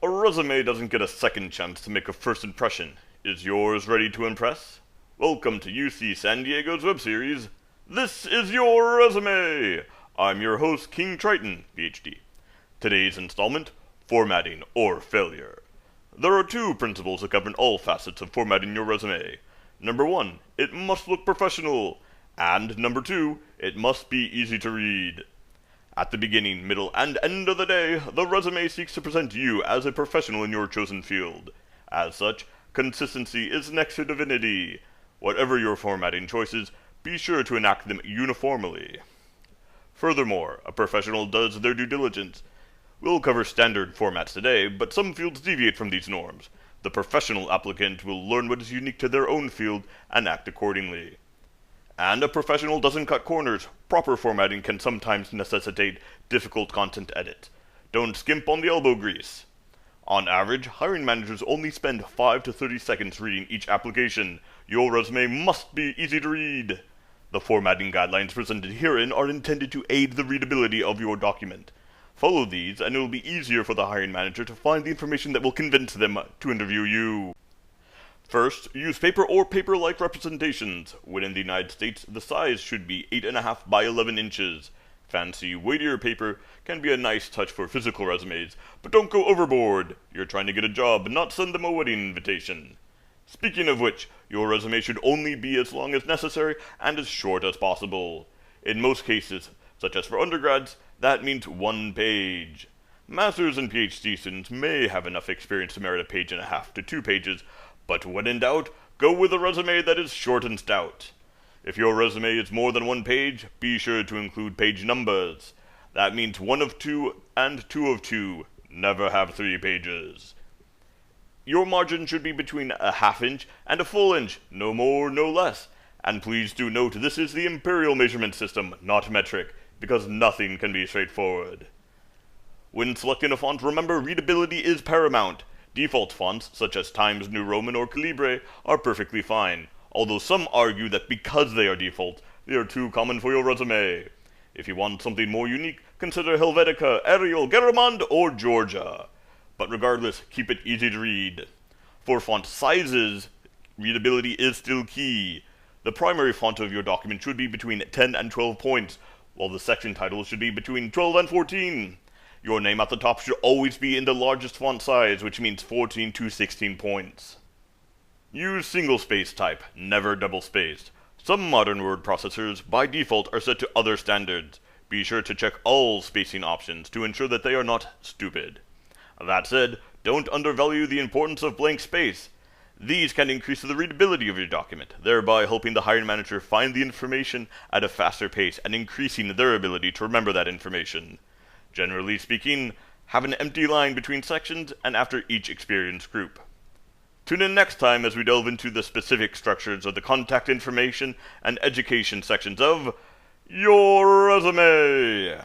A resume doesn't get a second chance to make a first impression. Is yours ready to impress? Welcome to UC San Diego's web series, This is Your Resume! I'm your host, King Triton, PhD. Today's installment, Formatting or Failure. There are two principles that govern all facets of formatting your resume. Number one, it must look professional. And number two, it must be easy to read. At the beginning, middle, and end of the day, the resume seeks to present you as a professional in your chosen field. As such, consistency is next to divinity. Whatever your formatting choices, be sure to enact them uniformly. Furthermore, a professional does their due diligence. We'll cover standard formats today, but some fields deviate from these norms. The professional applicant will learn what is unique to their own field and act accordingly. And a professional doesn't cut corners. Proper formatting can sometimes necessitate difficult content edit. Don't skimp on the elbow grease. On average, hiring managers only spend 5 to 30 seconds reading each application. Your resume must be easy to read. The formatting guidelines presented herein are intended to aid the readability of your document. Follow these, and it will be easier for the hiring manager to find the information that will convince them to interview you. First, use paper or paper-like representations. Within the United States, the size should be 8.5 by 11 inches. Fancy, weightier paper can be a nice touch for physical resumes, but don't go overboard. You're trying to get a job, not send them a wedding invitation. Speaking of which, your resume should only be as long as necessary and as short as possible. In most cases, such as for undergrads, that means 1 page. Masters and PhD students may have enough experience to merit a page and a half to 2 pages, but when in doubt, go with a resume that is short and stout. If your resume is more than 1 page, be sure to include page numbers. That means 1 of 2 and 2 of 2. Never have 3 pages. Your margin should be between a ½ inch and a full inch, no more, no less. And please do note this is the imperial measurement system, not metric, because nothing can be straightforward. When selecting a font, remember readability is paramount. Default fonts, such as Times New Roman or Calibre, are perfectly fine, although some argue that because they are default, they are too common for your resume. If you want something more unique, consider Helvetica, Arial, Garamond, or Georgia. But regardless, keep it easy to read. For font sizes, readability is still key. The primary font of your document should be between 10 and 12 points, while the section title should be between 12 and 14. Your name at the top should always be in the largest font size, which means 14 to 16 points. Use single-space type, never double-spaced. Some modern word processors, by default, are set to other standards. Be sure to check all spacing options to ensure that they are not stupid. That said, don't undervalue the importance of blank space. These can increase the readability of your document, thereby helping the hiring manager find the information at a faster pace and increasing their ability to remember that information. Generally speaking, have an empty line between sections and after each experience group. Tune in next time as we delve into the specific structures of the contact information and education sections of your resume.